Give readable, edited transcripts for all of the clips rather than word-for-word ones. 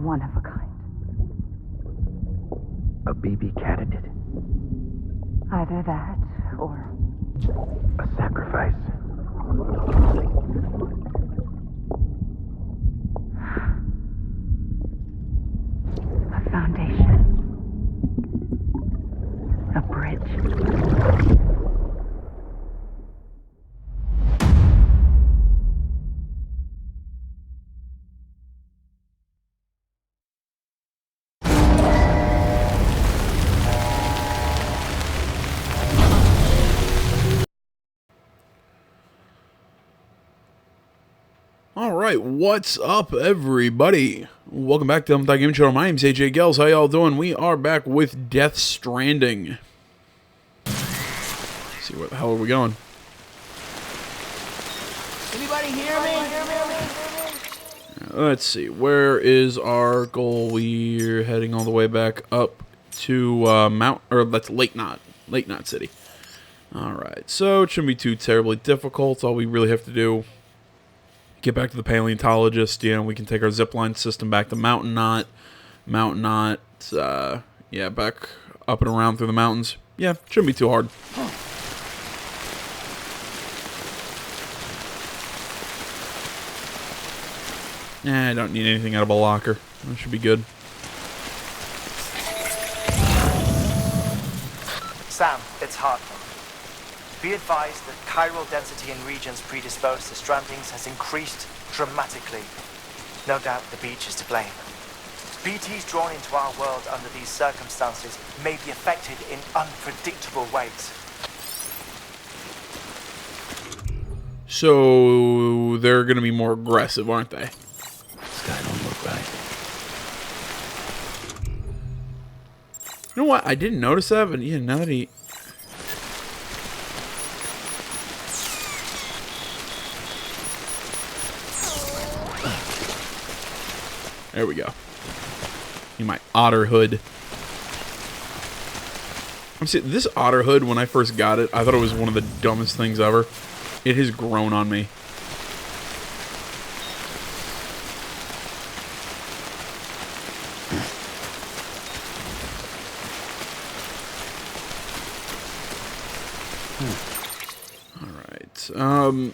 one of a kind. A BB candidate? Either that, or A sacrifice? a foundation. A bridge. Alright, what's up everybody? Welcome back to the Gaming Channel. My name's AJ Gels. How y'all doing? We are back with Death Stranding. Let's see, where the hell are we going? Anybody hear me? Let's see, where is our goal? We're heading all the way back up to that's Lake Knot City. Alright, so it shouldn't be too terribly difficult. All we really have to do, get back to the paleontologist. You know, we can take our zipline system back to Mountain Knot, yeah, back up and around through the mountains. Yeah, shouldn't be too hard. I don't need anything out of a locker. That should be good. Sam, it's Hartman. Be advised that chiral density in regions predisposed to strandings has increased dramatically. No doubt the beach is to blame. BTs drawn into our world under these circumstances may be affected in unpredictable ways. So they're going to be more aggressive, aren't they? This guy don't look right. You know what? I didn't notice that, but yeah, now that he... There we go. In my otter hood. I'm saying, this otter hood, when I first got it, I thought it was one of the dumbest things ever. It has grown on me. Alright,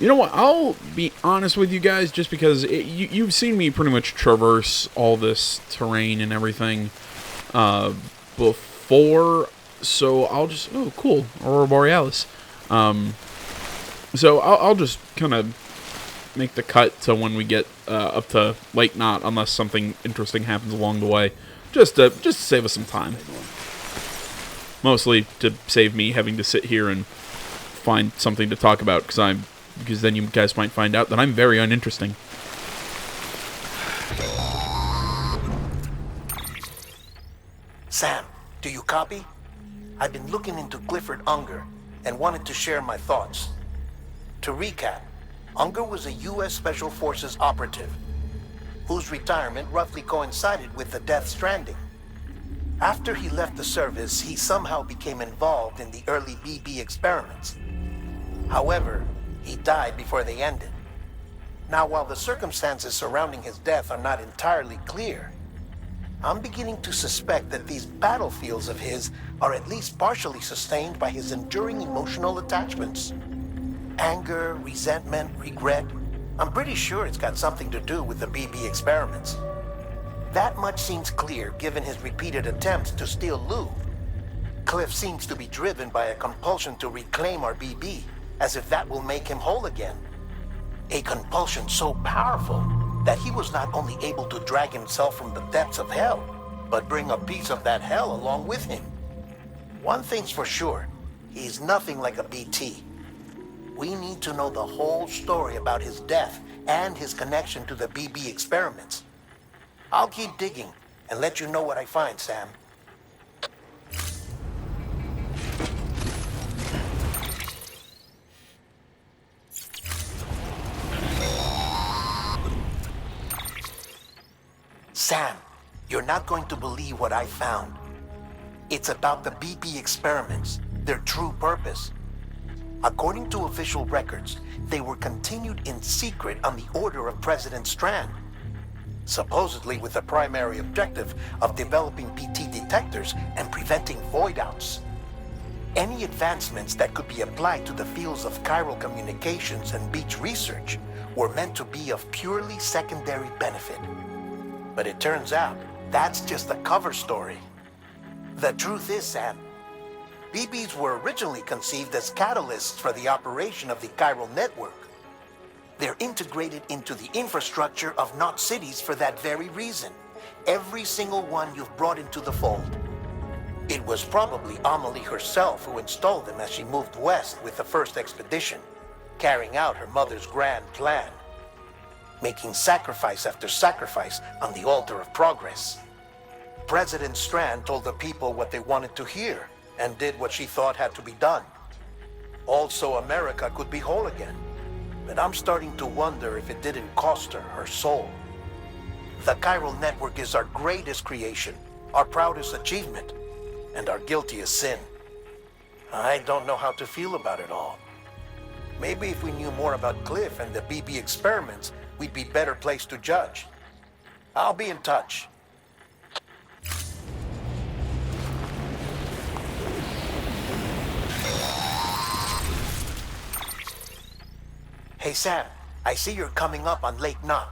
you know what, I'll be honest with you guys, just because you've seen me pretty much traverse all this terrain and everything before, so I'll just... Oh, cool. Aurora Borealis. So I'll just kind of make the cut to when we get up to Lake Knot, unless something interesting happens along the way. Just to save us some time. Mostly to save me having to sit here and find something to talk about, because then you guys might find out that I'm very uninteresting. Sam, do you copy? I've been looking into Clifford Unger and wanted to share my thoughts. To recap, Unger was a U.S. Special Forces operative whose retirement roughly coincided with the Death Stranding. After he left the service, he somehow became involved in the early BB experiments. However, he died before they ended. Now, while the circumstances surrounding his death are not entirely clear, I'm beginning to suspect that these battlefields of his are at least partially sustained by his enduring emotional attachments. Anger, resentment, regret. I'm pretty sure it's got something to do with the BB experiments. That much seems clear given his repeated attempts to steal Lou. Cliff seems to be driven by a compulsion to reclaim our BB, as if that will make him whole again. A compulsion so powerful that he was not only able to drag himself from the depths of hell, but bring a piece of that hell along with him. One thing's for sure, he's nothing like a BT. We need to know the whole story about his death and his connection to the BB experiments. I'll keep digging and let you know what I find, Sam. Sam, you're not going to believe what I found. It's about the BB experiments, their true purpose. According to official records, they were continued in secret on the order of President Strand. supposedly with the primary objective of developing BT detectors and preventing void outs. Any advancements that could be applied to the fields of chiral communications and beach research were meant to be of purely secondary benefit. But it turns out that's just a cover story. The truth is, Sam, BBs were originally conceived as catalysts for the operation of the chiral network. They're integrated into the infrastructure of Knot cities for that very reason. Every single one you've brought into the fold. It was probably Amelie herself who installed them as she moved west with the first expedition, carrying out her mother's grand plan, making sacrifice after sacrifice on the altar of progress. President Strand told the people what they wanted to hear and did what she thought had to be done. Also, America could be whole again. But I'm starting to wonder if it didn't cost her her soul. The chiral network is our greatest creation, our proudest achievement, and our guiltiest sin. I don't know how to feel about it all. Maybe if we knew more about Cliff and the BB experiments, we'd be better placed to judge. I'll be in touch. Hey Sam, I see you're coming up on Lake Knot.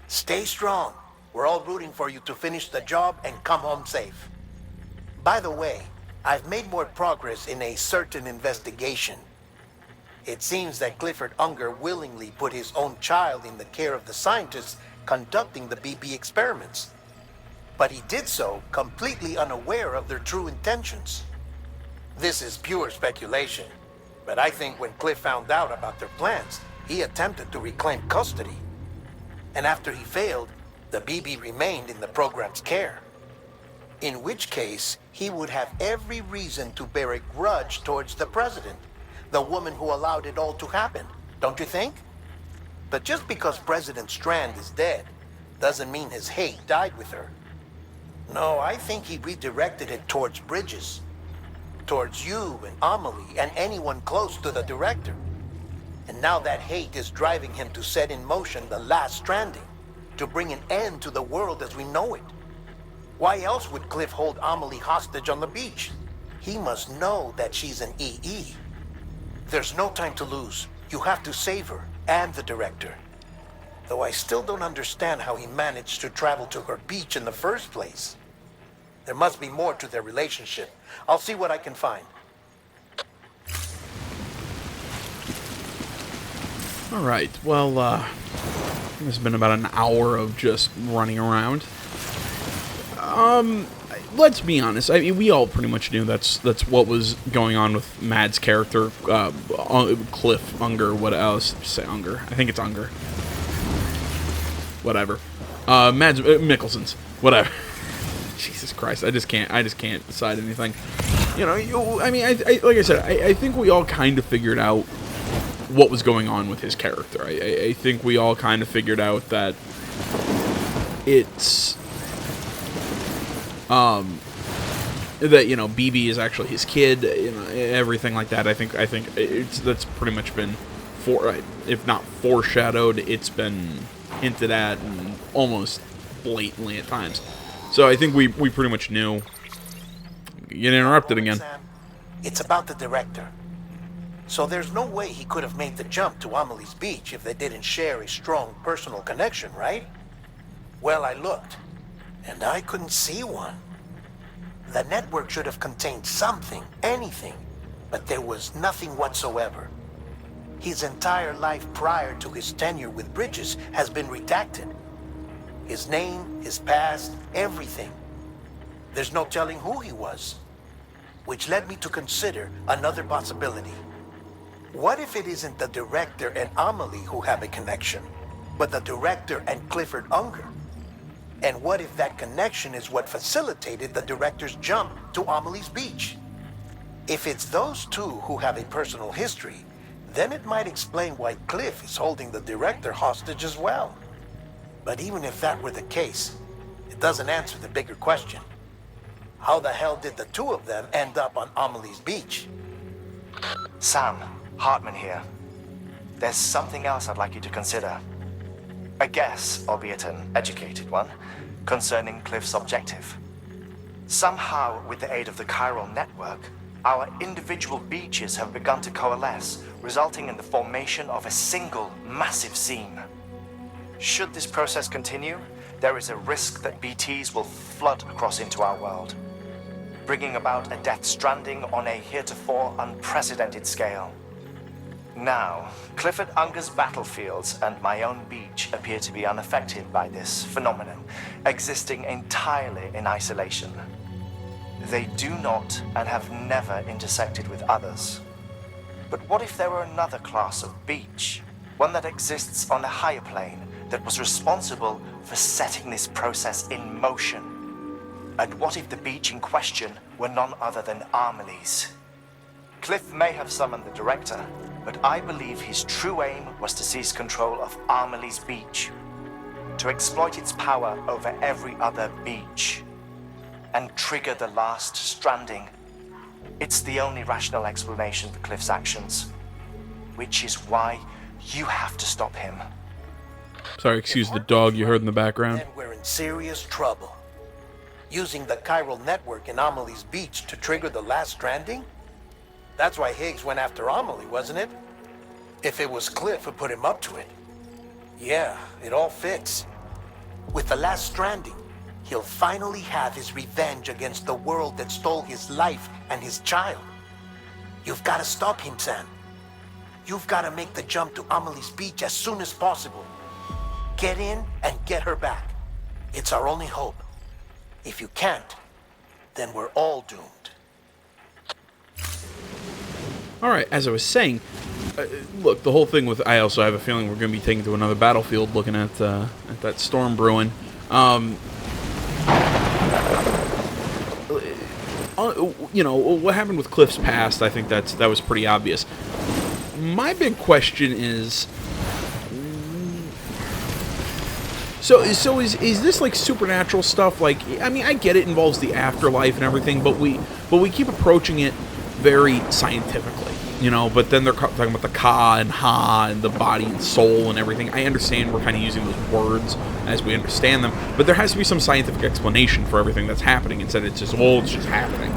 Stay strong. We're all rooting for you to finish the job and come home safe. By the way, I've made more progress in a certain investigation. It seems that Clifford Unger willingly put his own child in the care of the scientists conducting the BB experiments. But he did so completely unaware of their true intentions. This is pure speculation. But I think when Cliff found out about their plans, he attempted to reclaim custody. And after he failed, the BB remained in the program's care. In which case, he would have every reason to bear a grudge towards the president, the woman who allowed it all to happen, don't you think? But just because President Strand is dead, doesn't mean his hate died with her. No, I think he redirected it towards Bridges. Towards you and Amelie and anyone close to the director. And now that hate is driving him to set in motion the last Stranding, to bring an end to the world as we know it. Why else would Cliff hold Amelie hostage on the beach? He must know that she's an EE. There's no time to lose. You have to save her and the director. Though I still don't understand how he managed to travel to her beach in the first place. There must be more to their relationship. I'll see what I can find. All right. Well, it's been about an hour of just running around. Let's be honest. I mean, we all pretty much knew that's what was going on with Mad's character, Cliff Unger. What else? Say Unger. I think it's Unger. Whatever. Mads Mikkelsen's. Whatever. Jesus Christ, I just can't decide anything. You know, I mean, like I said, I think we all kind of figured out what was going on with his character. I think we all kind of figured out that it's, that, you know, BB is actually his kid, you know, everything like that. I think that's pretty much been, if not foreshadowed, it's been hinted at and almost blatantly at times. So I think we pretty much knew. Get interrupted again. Sam, it's about the director. So there's no way he could have made the jump to Amelie's beach if they didn't share a strong personal connection, right? Well, I looked, and I couldn't see one. The network should have contained something, anything, but there was nothing whatsoever. His entire life prior to his tenure with Bridges has been redacted. His name, his past, everything. There's no telling who he was. Which led me to consider another possibility. What if it isn't the director and Amelie who have a connection, but the director and Clifford Unger? And what if that connection is what facilitated the director's jump to Amelie's beach? If it's those two who have a personal history, then it might explain why Cliff is holding the director hostage as well. But even if that were the case, it doesn't answer the bigger question. How the hell did the two of them end up on Amelie's beach? Sam, Hartman here. There's something else I'd like you to consider. A guess, albeit an educated one, concerning Cliff's objective. Somehow, with the aid of the chiral network, our individual beaches have begun to coalesce, resulting in the formation of a single massive seam. Should this process continue, there is a risk that BTs will flood across into our world, bringing about a death stranding on a heretofore unprecedented scale. Now, Clifford Unger's battlefields and my own beach appear to be unaffected by this phenomenon, existing entirely in isolation. They do not and have never intersected with others. But what if there were another class of beach, one that exists on a higher plane, that was responsible for setting this process in motion? And what if the beach in question were none other than Amelie's? Cliff may have summoned the director, but I believe his true aim was to seize control of Amelie's beach, to exploit its power over every other beach, and trigger the last stranding. It's the only rational explanation for Cliff's actions, which is why you have to stop him. Sorry, excuse the dog you heard in the background. Then we're in serious trouble. Using the chiral network in Amelie's beach to trigger the last stranding? That's why Higgs went after Amelie, wasn't it? If it was Cliff who put him up to it. Yeah, it all fits. With the last stranding, he'll finally have his revenge against the world that stole his life and his child. You've got to stop him, Sam. You've got to make the jump to Amelie's beach as soon as possible. Get in and get her back. It's our only hope. If you can't, then we're all doomed. All right, as I was saying, look, the whole thing with... I also have a feeling we're going to be taken to another battlefield looking at that storm brewing. You know, what happened with Cliff's past, I think that was pretty obvious. My big question is... So is this like supernatural stuff? Like, I mean, I get it involves the afterlife and everything, but we keep approaching it very scientifically, you know. But then they're talking about the ka and ha and the body and soul and everything. I understand we're kind of using those words as we understand them, but there has to be some scientific explanation for everything that's happening. Instead, it's just, well, it's just happening.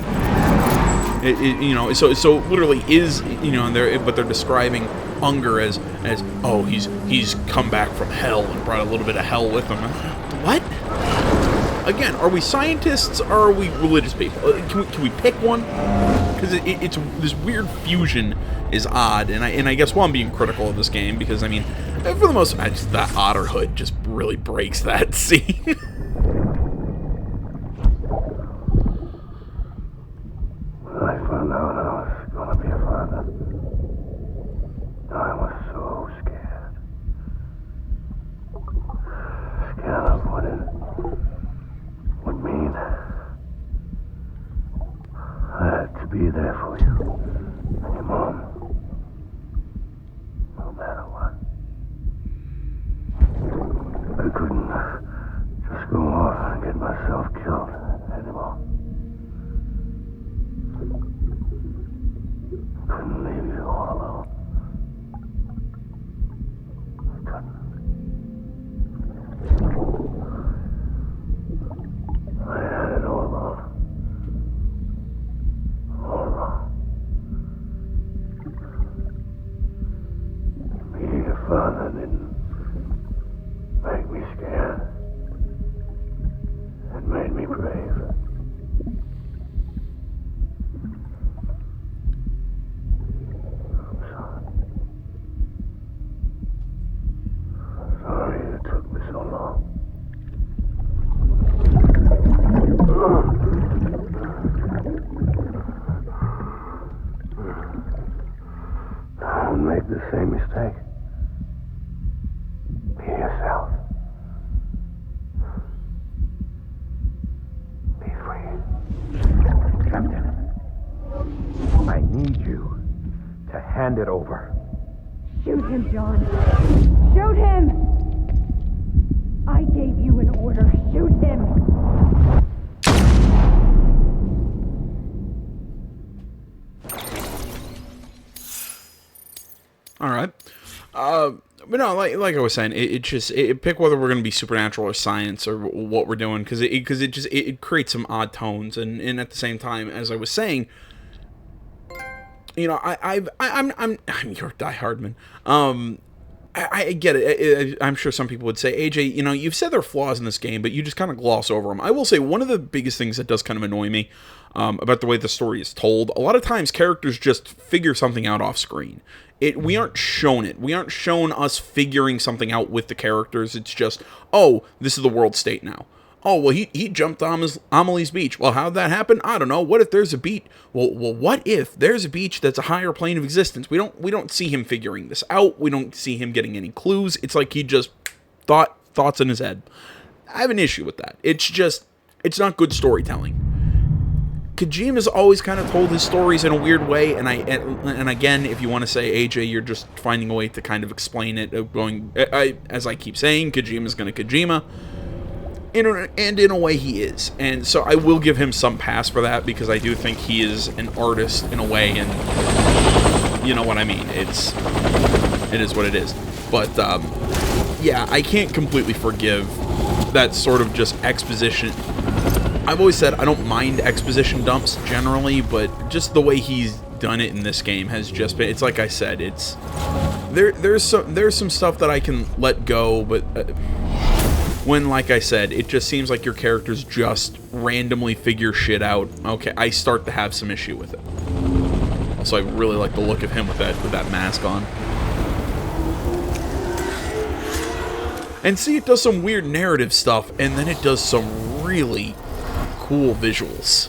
You know, so literally is, you know, but they're describing Unger as oh, he's come back from hell and brought a little bit of hell with him. What? Again, are we scientists or are we religious people? Can we pick one? Because it's this weird fusion is odd, and I guess I'm being critical of this game because I mean, for the most, that Otterhood just really breaks that scene. I found out I was gonna be a father. I was so scared. Scared of what it would mean. I had to be there for you and your mom. No matter what. I couldn't just go off and get myself killed anymore. Couldn't leave you all alone. I couldn't. I had it all wrong. All wrong. Being a father didn't make me scared. It made me brave. Sorry it took me so long. Don't make the same mistake. Be yourself. Be free. Captain, I need you to hand it over. Shoot him, John. Shoot him! I gave you an order. Shoot him! All right. But no, like I was saying, pick whether we're gonna be supernatural or science or what we're doing, because it creates some odd tones, and at the same time, as I was saying, you know, I'm your diehardman. I get it. I'm sure some people would say, AJ, you know, you've said there are flaws in this game, but you just kind of gloss over them. I will say one of the biggest things that does kind of annoy me about the way the story is told, a lot of times characters just figure something out off screen. We aren't shown it. We aren't shown us figuring something out with the characters. It's just, oh, this is the world state now. Oh, well, he jumped on Amelie's beach. Well, how'd that happen? I don't know. What if there's a beach? Well, what if there's a beach that's a higher plane of existence? We don't see him figuring this out. We don't see him getting any clues. It's like he just thoughts in his head. I have an issue with that. It's not good storytelling. Kojima's always kind of told his stories in a weird way, and again, if you want to say, AJ, you're just finding a way to kind of explain it, as I keep saying, Kojima's gonna Kojima. And in a way he is, and so I will give him some pass for that, because I do think he is an artist in a way, and you know what I mean. It is what it is. But yeah, I can't completely forgive that sort of just exposition. I've always said I don't mind exposition dumps generally, but just the way he's done it in this game has just been, it's like I said, it's there's some stuff that I can let go, but when, like I said, it just seems like your characters just randomly figure shit out, okay, I start to have some issue with it. Also, I really like the look of him with that mask on. And see, it does some weird narrative stuff, and then it does some really cool visuals.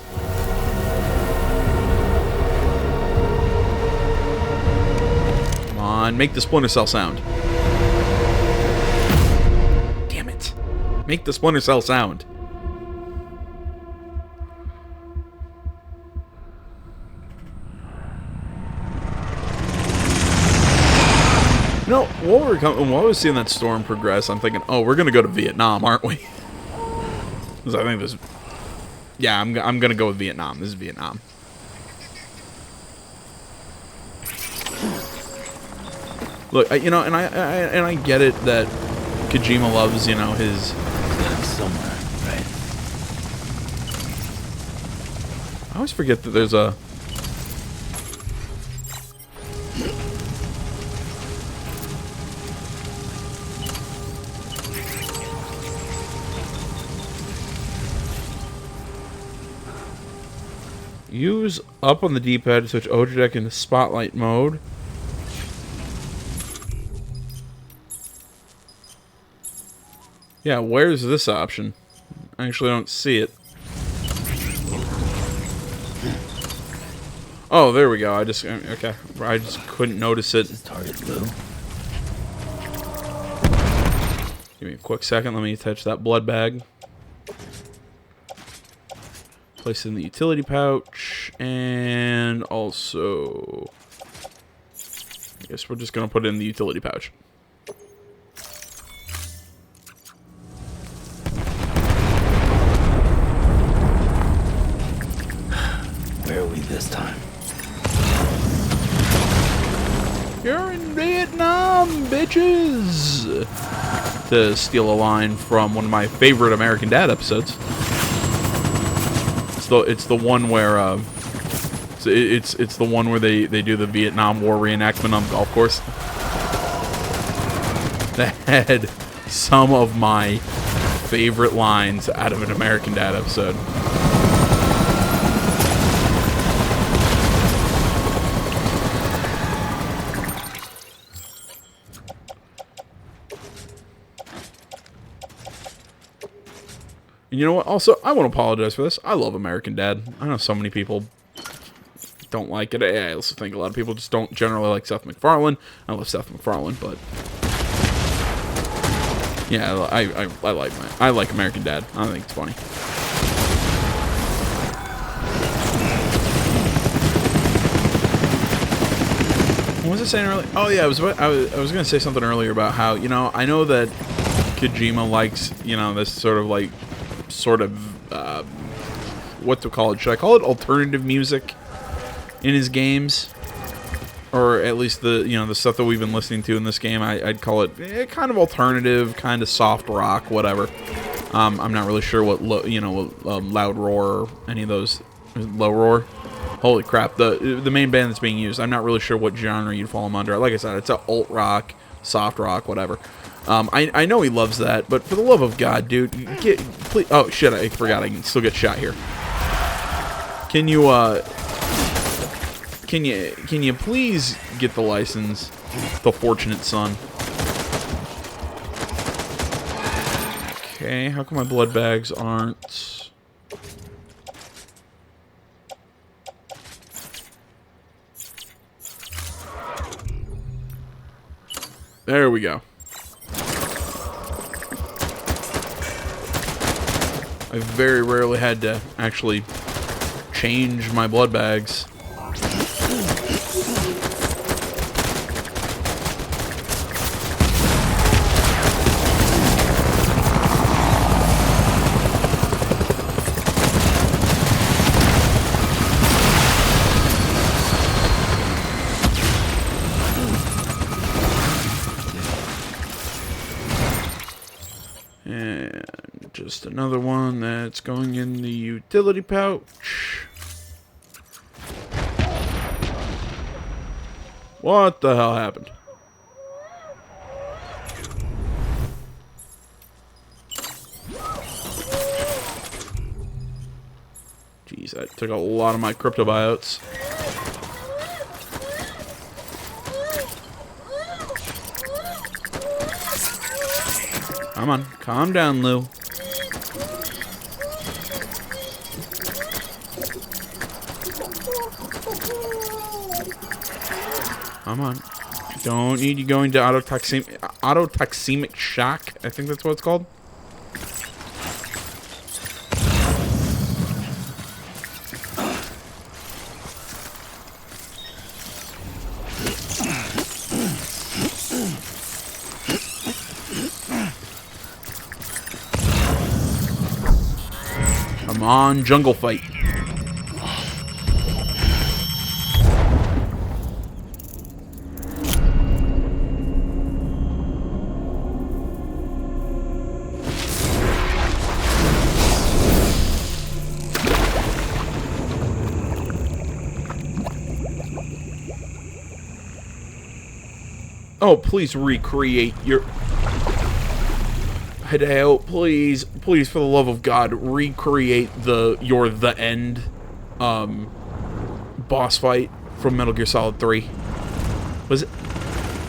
Come on, make the Splinter Cell sound. Damn it. Make the Splinter Cell sound. You know, while I was seeing that storm progress, I'm thinking, oh, we're gonna go to Vietnam, aren't we? Because I think this... Yeah, I'm gonna go with Vietnam. This is Vietnam. Look, you know, and I get it that Kojima loves, you know, his... Somewhere, right? I always forget that there's a... Use up on the D-pad to switch Ojidek into spotlight mode. Yeah, where's this option? I actually don't see it. Oh, there we go. Okay. I just couldn't notice it. Is target blue? Give me a quick second. Let me touch that blood bag. Place it in the utility pouch, and also, I guess we're just gonna put it in the utility pouch. Where are we this time? You're in Vietnam, bitches! To steal a line from one of my favorite American Dad episodes. It's the one where it's the one where they do the Vietnam War reenactment on the golf course. That had some of my favorite lines out of an American Dad episode. And you know what? Also, I want to apologize for this. I love American Dad. I know so many people don't like it. I also think a lot of people just don't generally like Seth MacFarlane. I love Seth MacFarlane, but yeah, I like American Dad. I think it's funny. What was I saying earlier? Oh yeah, I was gonna say something earlier about how, you know, I know that Kojima likes, you know, this sort of what to call it? Should I call it alternative music in his games? or at least the the stuff that we've been listening to in this game, I'd call it kind of alternative, kind of soft rock, whatever. I'm not really sure what Loud Roar or any of those. Low Roar. Holy crap! The main band that's being used. I'm not really sure what genre you'd fall them under. Like I said, it's a alt rock, soft rock, whatever. I know he loves that, but for the love of God, dude, please. Oh shit! I forgot. I can still get shot here. Can you please get the license, the fortunate son? Okay, how come my blood bags aren't? There we go. I very rarely had to actually change my blood bags. And just another one that's going in the utility pouch. What the hell happened? Jeez, that took a lot of my cryptobiotes. Come on, calm down, Lou. Come on. Don't need you going to autotoxemic shock. I think that's what it's called. Come on, jungle fight. Oh, please recreate your... Hideo, please, please, for the love of God, recreate the end boss fight from Metal Gear Solid 3. Was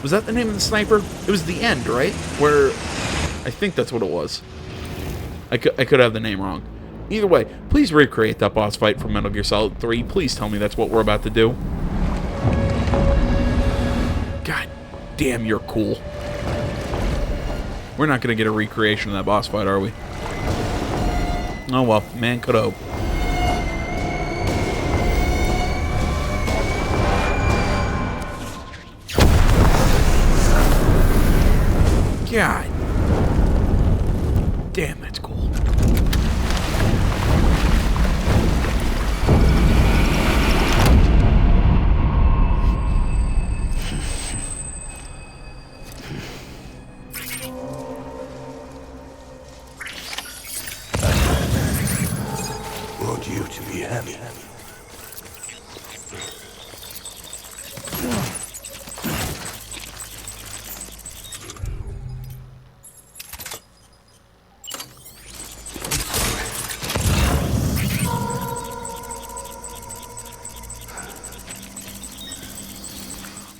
that the name of the sniper? It was the end, right? Where I think that's what it was. I could have the name wrong. Either way, please recreate that boss fight from Metal Gear Solid 3. Please tell me that's what we're about to do. God damn, you're cool. We're not going to get a recreation of that boss fight, are we? Oh well, man could hope. God damn, that's cool. Want you to be happy.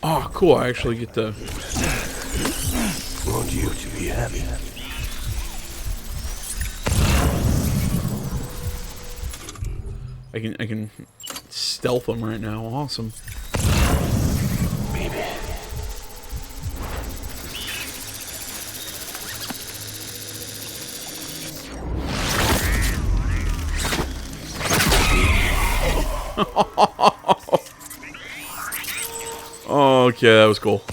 Oh, cool. I actually get to... Want you to be happy. I can stealth them right now. Awesome. Baby. Okay, that was cool.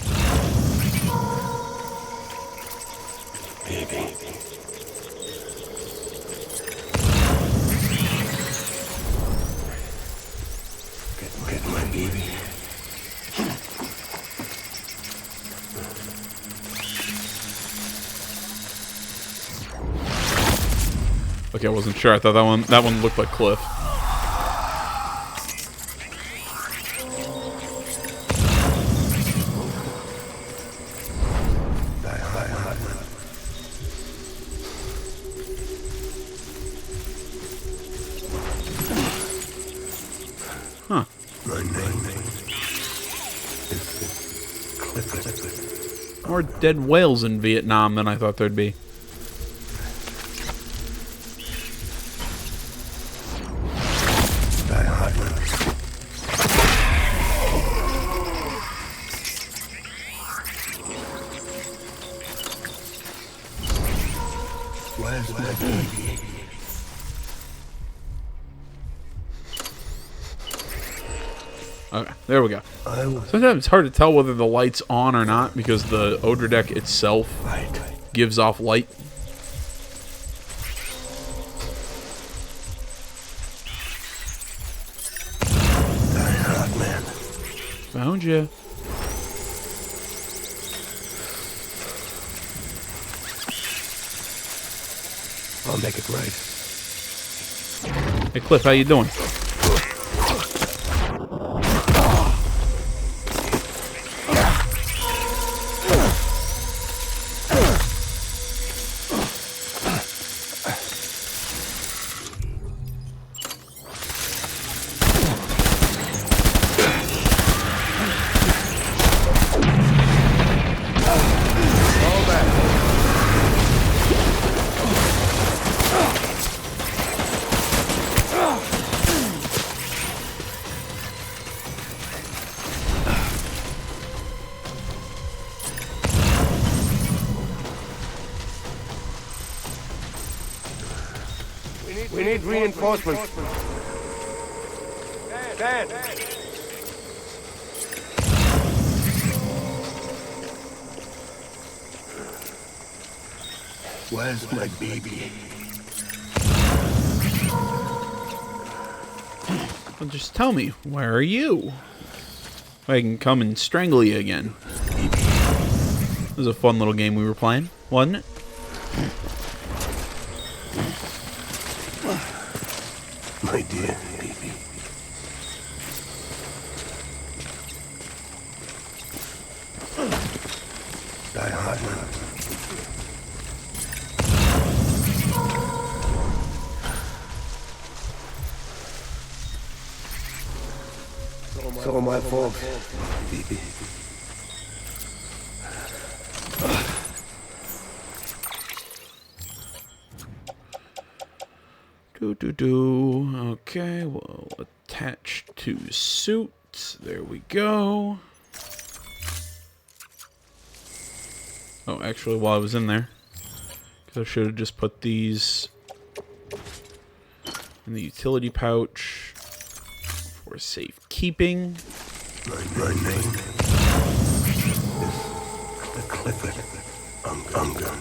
Baby. Get my baby. Okay, I wasn't sure. I thought that one looked like Cliff. Huh. My name is Clifford. More dead whales in Vietnam than I thought there'd be. Where's my baby? Okay, there we go. Sometimes it's hard to tell whether the light's on or not because the Odra deck itself gives off light. Man. Found you. I'll make it right. Hey Cliff, how you doing? We need reinforcements. Dad. Where's my baby? Well, just tell me, where are you? I can come and strangle you again. It was a fun little game we were playing, wasn't it? My dear baby. Die hard. It's all my fault, baby. Okay, we'll attach to suit. There we go. Oh, actually, while I was in there, because I should have just put these in the utility pouch for safekeeping. My name is Clifford Unger.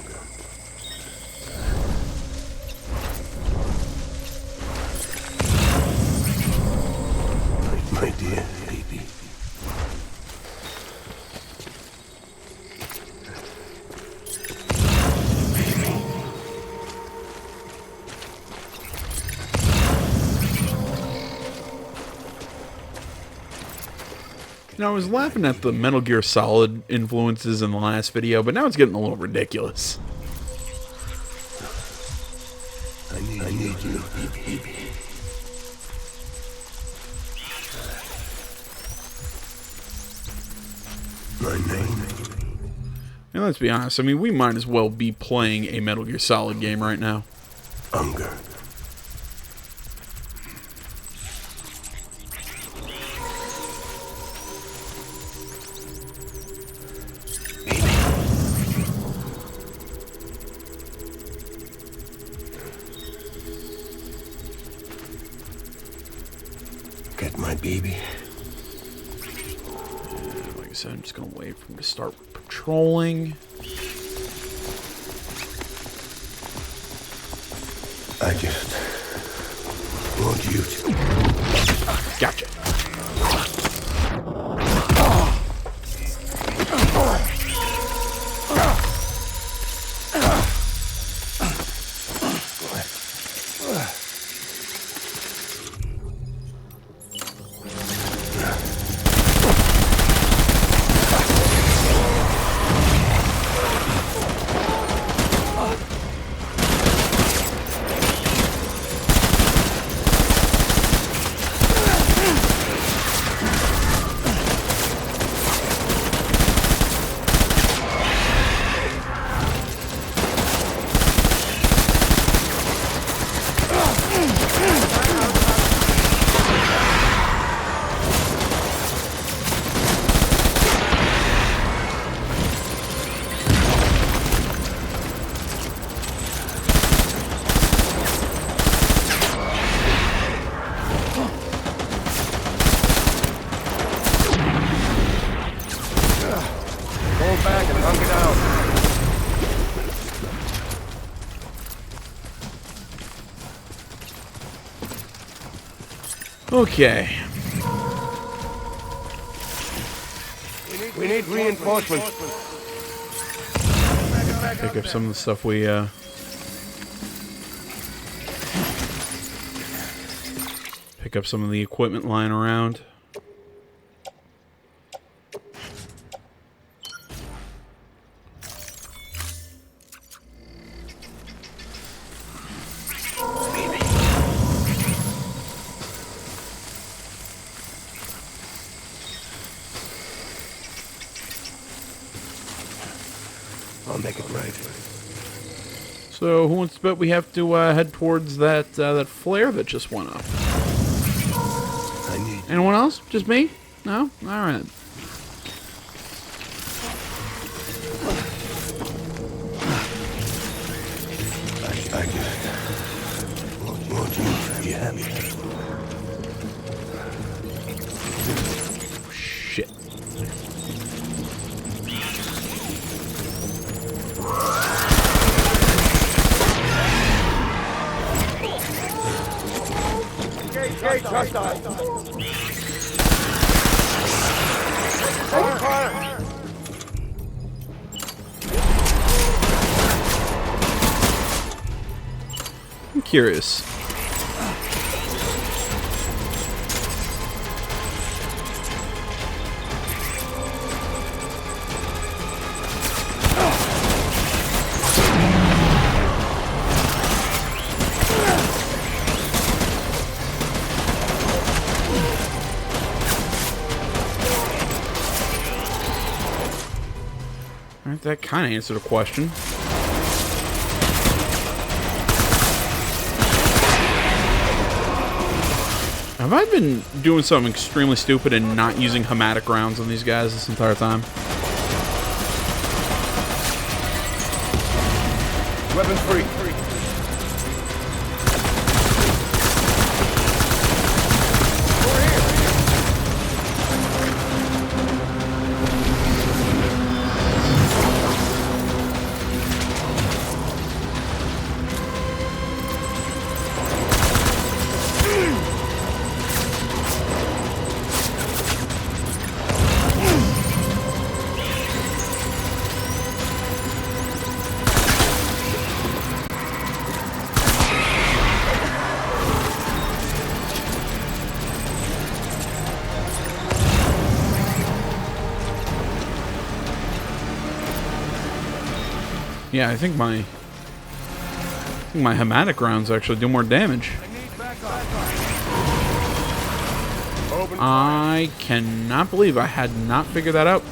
My dear baby. You know, I was laughing at the Metal Gear Solid influences in the last video, but now it's getting a little ridiculous. I need you, baby. My name. And let's be honest, I mean, we might as well be playing a Metal Gear Solid game right now. Unger. Get my baby. Like I said, I'm just going to wait for him to start patrolling. I just want you to... Gotcha. Okay. We need reinforcements. Pick up some of the stuff we, pick up some of the equipment lying around. I'll make it right. So, who wants to bet we have to head towards that that flare that just went up? I need. Anyone else? Just me? No? All right. I just want you to be happy. Shit. Gate hostile. Open fire. I'm curious. Alright, that kind of answered a question. Have I been doing something extremely stupid and not using hematic rounds on these guys this entire time? Weapons free. Yeah, I think my hematic rounds actually do more damage. I cannot believe I had not figured that out.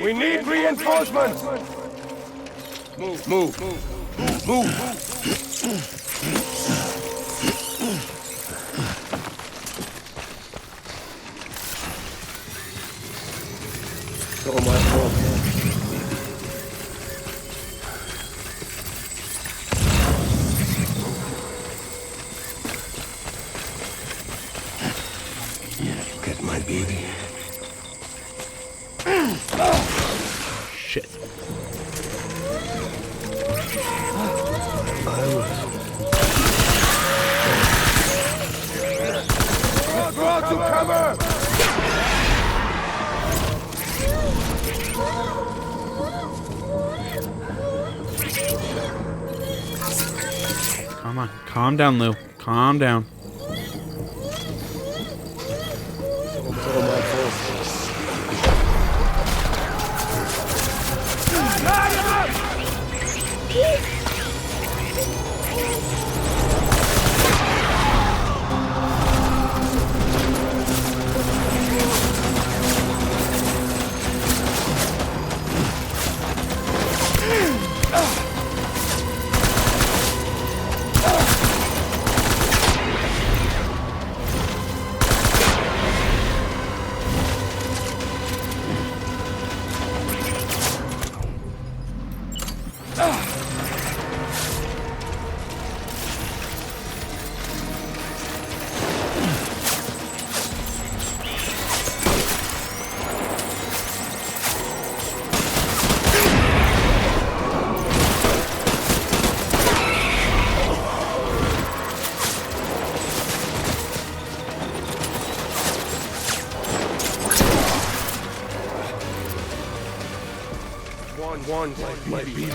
We need reinforcements. Move. It's all my fault. Get my baby. Shit. Draw to cover! Come on. Calm down, Lou. Calm down. want my baby.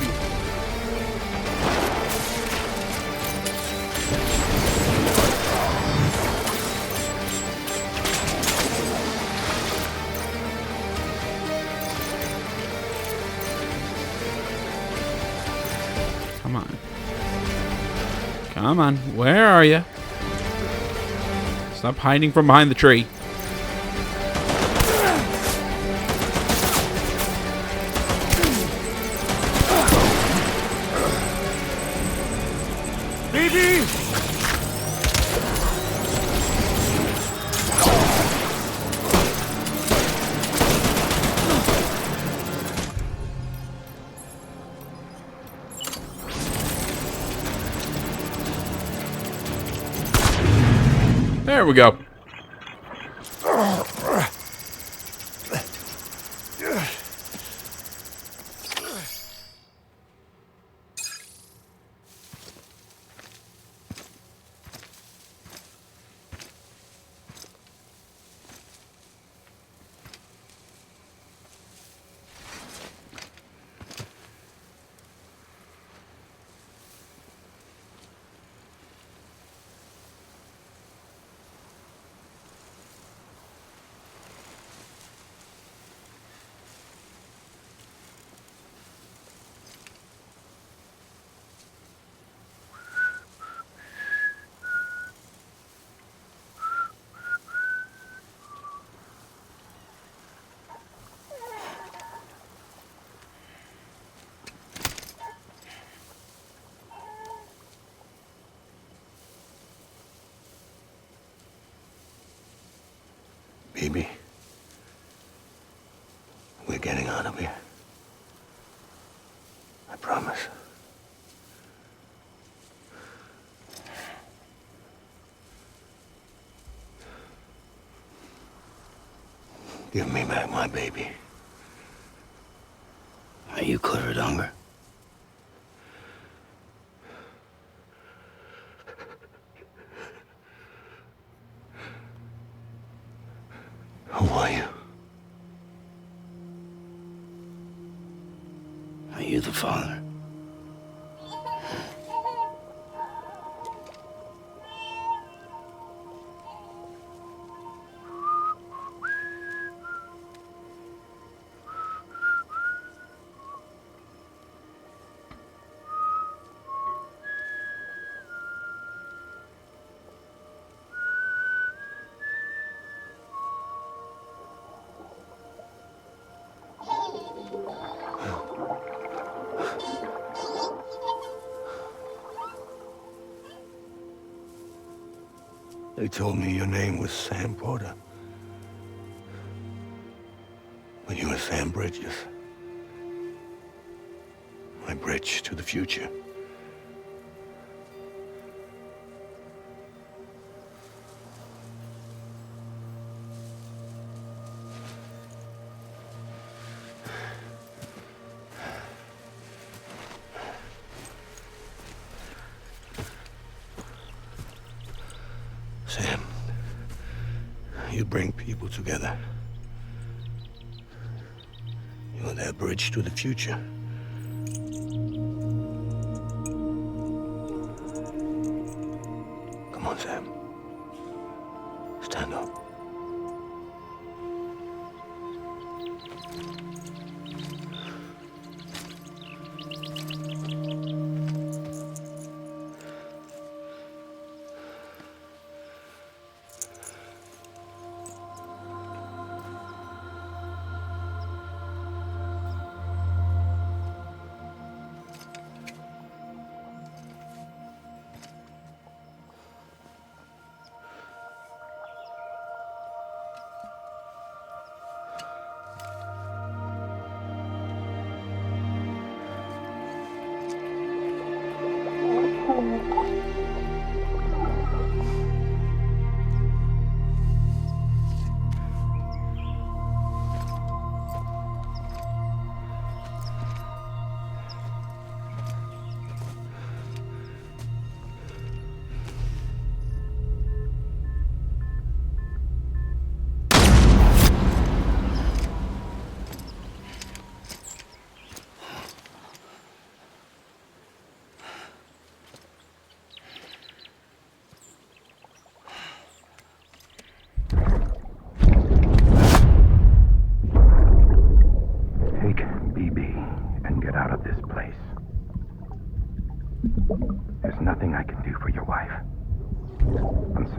Come on. Come on. Where are you? Stop hiding from behind the tree. Baby! There we go. Baby, we're getting out of here. I promise. Give me back my baby. Are you Clifford Unger? Who are you? Are you the father? They told me your name was Sam Porter. But you were Sam Bridges. My bridge to the future. Sam, you bring people together. You're their bridge to the future. Come on, Sam. Stand up.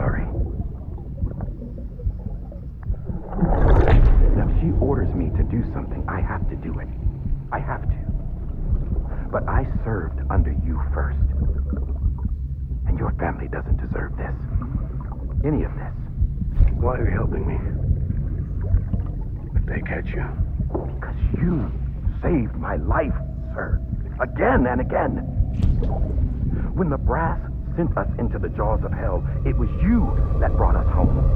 sorry. Now, if she orders me to do something, I have to do it. I have to. But I served under you first. And your family doesn't deserve this. Any of this. Why are you helping me? If they catch you. Because you saved my life, sir. Again and again. When the brass sent us into the jaws of hell, it was you that brought us home.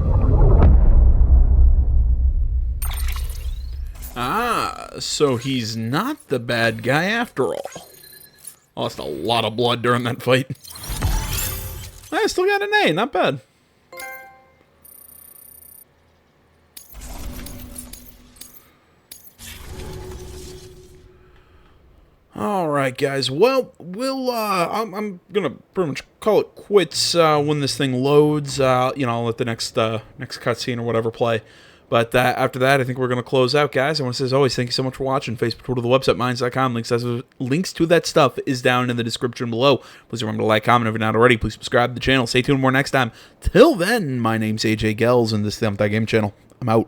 Ah, so he's not the bad guy after all. Lost a lot of blood during that fight. I still got an A, not bad. Alright, guys. Well, I'm gonna pretty much call it quits when this thing loads. You know, I'll let the next cutscene or whatever play. But after that, I think we're going to close out, guys. I want to say, as always, thank you so much for watching. Facebook, Twitter, the website, minds.com. Links to that stuff is down in the description below. Please remember to like, comment if you're not already. Please subscribe to the channel. Stay tuned for more next time. Till then, my name's AJ Gels, and this is the That Game channel. I'm out.